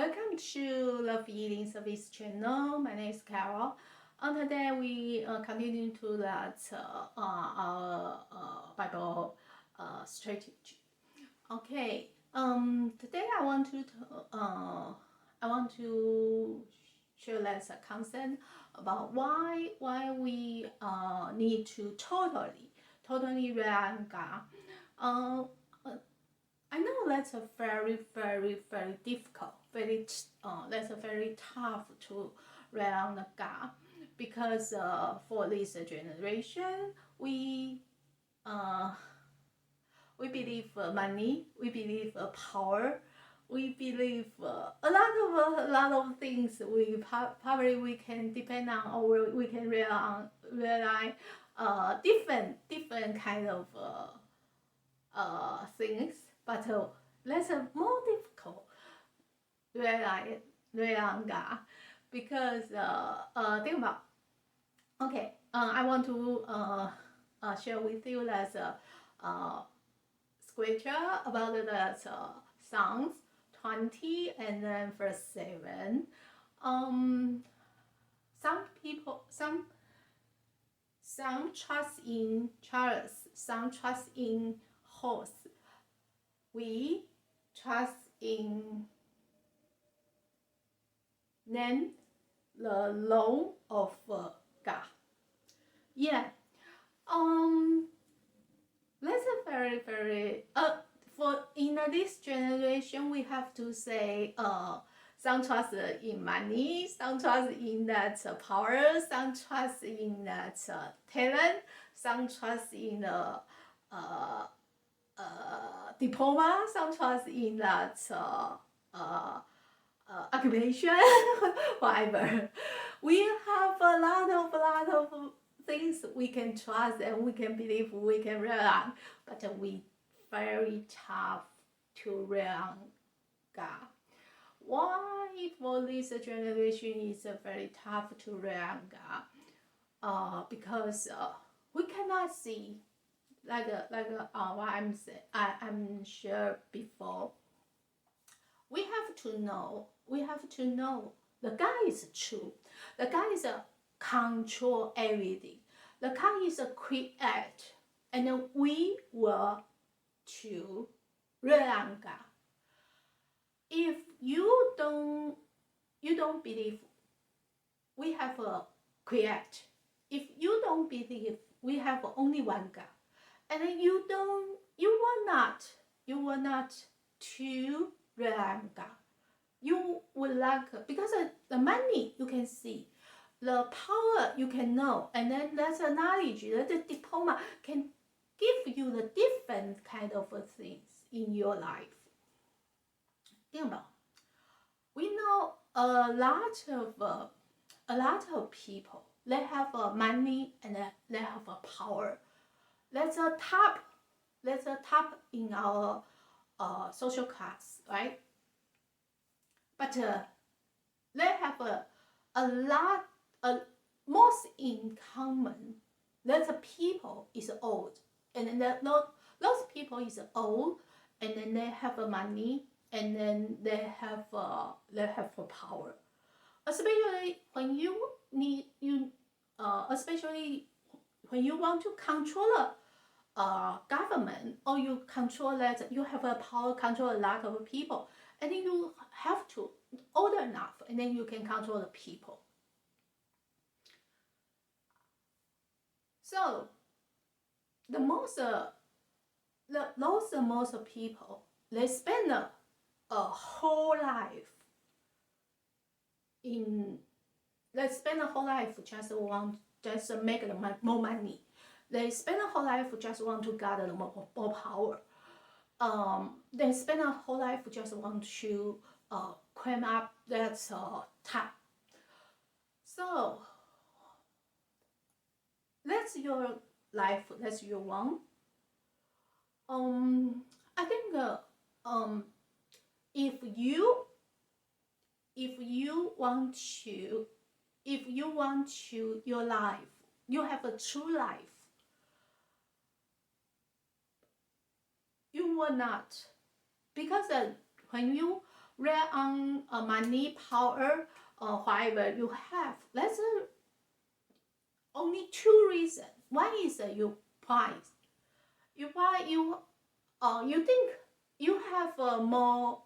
Welcome to Lovehealingservice channel. My name is Carol. Today we continue to that our Bible strategy. Okay. Today I want to share less concern about why we need to totally rely on God. I know that's a very difficult, that's a very tough to rely on the God, because for this generation we believe money, we believe power, we believe a lot of things. We probably we can depend on, or we can rely different kind of things, but that's more difficult rely on God, because think about. Okay, I want to share with you that scripture about that Psalms 20 and then verse 7. Some trust in chariots, some trust in horse. We trust in name the law of God. Yeah. That's a very for in this generation we have to say some trust in money, some trust in that power, some trust in that talent, some trust in diploma, some trust in that occupation, whatever. We have a lot of things we can trust and we can believe, we can rely on, but we very tough to rely on God. Why for this generation is very tough to rely on God? Because we cannot see, like what I'm sure before. We have to know the God is true. The God is control everything. The God is a create, and we will to rely on God. If you don't believe we have a create, if you don't believe we have only one God, and then you will not to rely on God. You would like, because the money you can see, the power you can know, and then that's a knowledge, the diploma can give you the different kind of things in your life. Think about, we know a lot of people, they have money and they have power. That's a top in our social class, right? But they have most in common. That the people is old, and then those people is old, and then they have money, and then they have power. Especially when especially when you want to control government, or you control that, you have a power control a lot of people, and then you have to old enough, and then you can control the people. So most people, they spend a whole life just make more money. They spend a whole life just want to gather more power. They spend a whole life just want to climb up that top. So that's your life, that's your one. I think if you want to your life, you have a true life, you will not, because when you rely on money, power, or whatever you have. That's only two reasons. One is you price. You think you have more.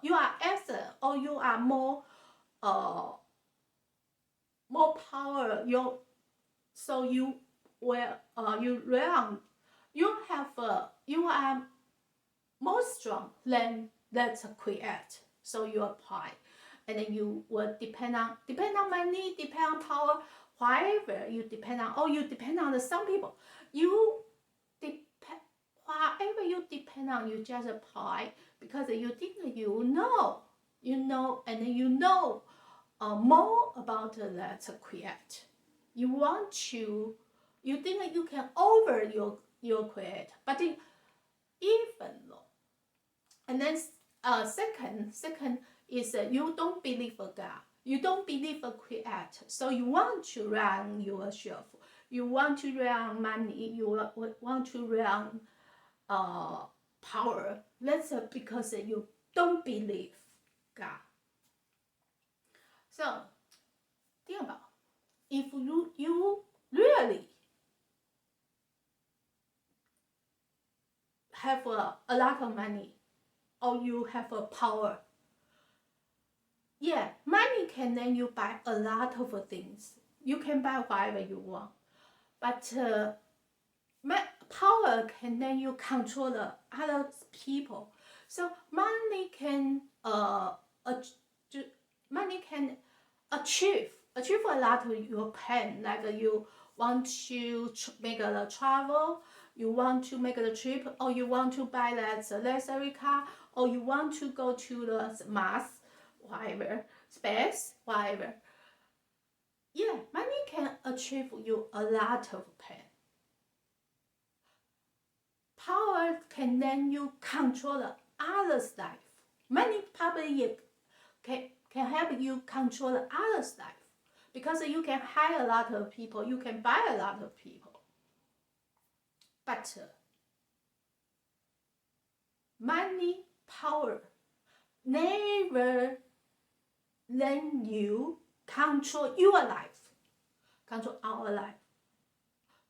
You are asset or you are more more power. So you will you rely you have you are more strong than that create. So you apply, and then you will depend on money, depend on power, whatever you depend on, or you depend on some people. You depend whatever you depend on, you just apply because you think you know, and then you know more about that create. You want to, you think that you can over your create, but even though, and then second is you don't believe in God. You don't believe in create, so you want to run yourself. You want to run money. You want to run power. That's because you don't believe God. So think about if you really have a lot of money or you have a power. Yeah, money can then you buy a lot of things. You can buy whatever you want, but power can then you control the other people. So money can achieve a lot of your plan. Like you want to make a travel, you want to make a trip, or you want to buy that luxury car, or you want to go to the Mars, whatever, space, whatever. Yeah, money can achieve you a lot of plan. Power can then you control the other's life. Money probably can help you control the other's life because you can hire a lot of people, you can buy a lot of people. But money, power never let you control your life, control our life.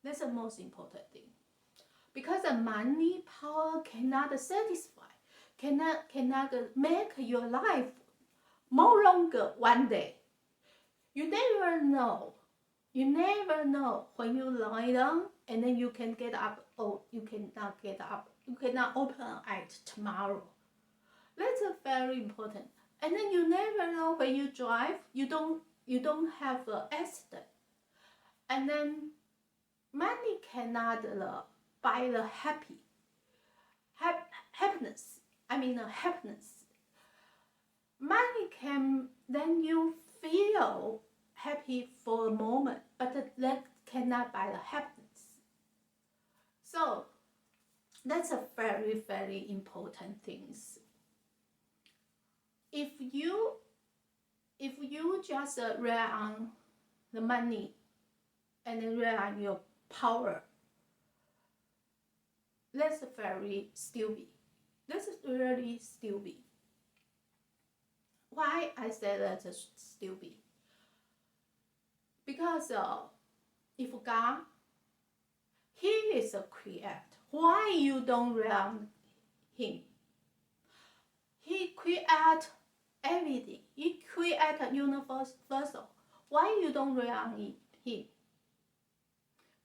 That's the most important thing. Because the money, power cannot satisfy, cannot make your life more longer one day. You never know. You never know when you lie down and then you can get up or you cannot get up. You cannot open an eye tomorrow. That's very important. And then you never know when you drive, you don't have an accident. And then money cannot buy the happiness. I mean happiness. Money can then you feel happy for a moment, but that cannot buy the happiness. So that's a very, very important things. If you just rely on the money and then rely on your power, that's very stupid. That's really stupid. Why I say that's stupid? Because if God, He is a creator, why you don't rely on Him? He created everything. He created universe first. Why you don't rely on Him?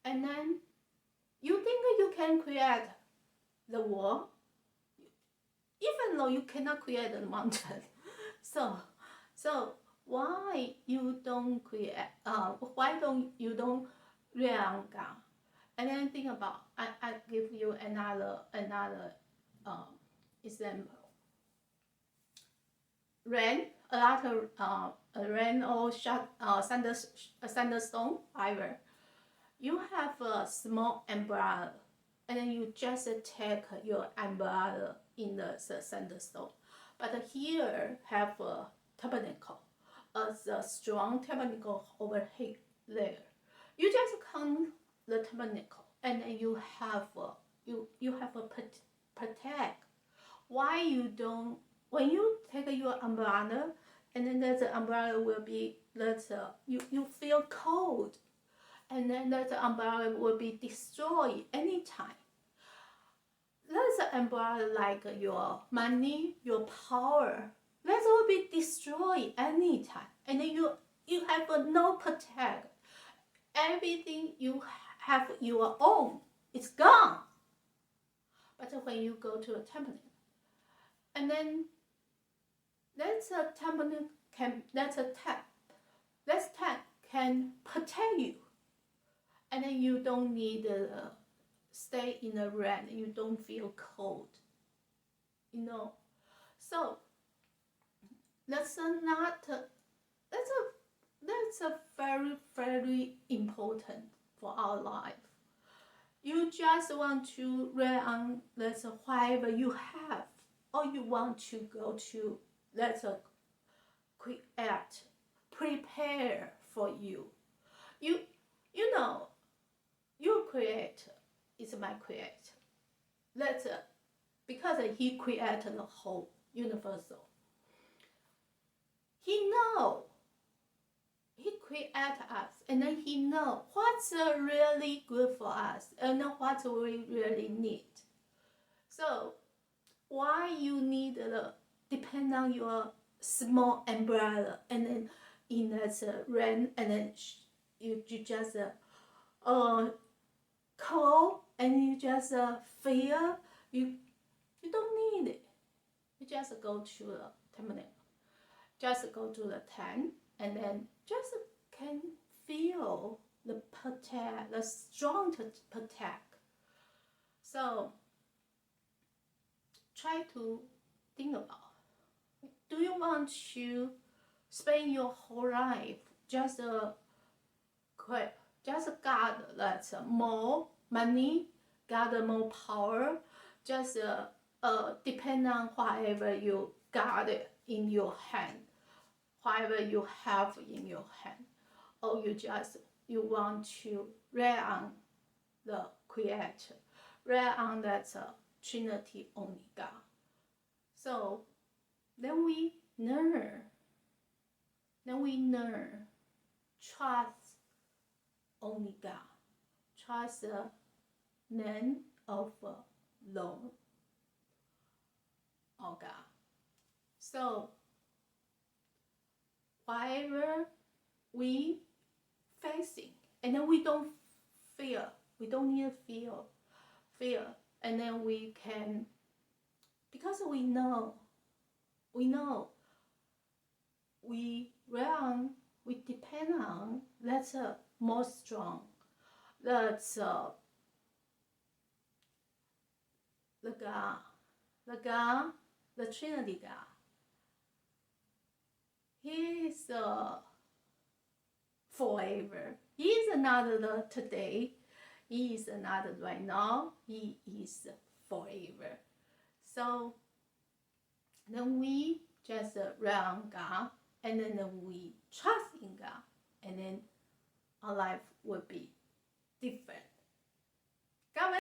And then you think you can create the world, even though you cannot create the mountain. So why you don't create? Why don't you don't rely on God? And then think about. I give you another example. Rain, a lot of rain or thunderstorm, whatever. You have a small umbrella, and then you just take your umbrella in the thunderstorm. But here have a tabernacle, a strong tabernacle over here there. You just come the tabernacle, and then you have a protect. Why you don't when you take your umbrella, and then that umbrella will be you feel cold, and then that umbrella will be destroyed anytime. That's an umbrella like your money, your power. That will be destroyed anytime, and then you have no protect. Everything you have your own, it's gone. But when you go to a temple, and then that's a temple that's a tap. That tap can protect you, and then you don't need stay in the rain. You don't feel cold. So that's a very, very important for our life. You just want to rely on whatever you have, or you want to go to create, prepare for you. You know, your creator is my creator. Because he created the whole universal. He created us, and then he knows what's really good for us and what we really need. So why you need depend on your small umbrella, and then in that rain, and then you just cold, and you just feel you don't need it. You just go to the terminal, just go to the tent, and then just can feel the strong protect. So try to think about, do you want to spend your whole life just gather more money, gather more power, just depend on whatever you got in your hand, whatever you have in your hand, or you want to rely on the Creator, rely on that Trinity only God. So then we learn, trust only God, trust the name of Lord, or God. So whatever we facing, and then we don't fear, we don't need fear, and then we can, because we know, we depend on that's more strong, that's the God, the Trinity God. He is forever. He is another today. He is another right now. He is forever. So then we just rely on God, and then we trust in God, and then our life will be different.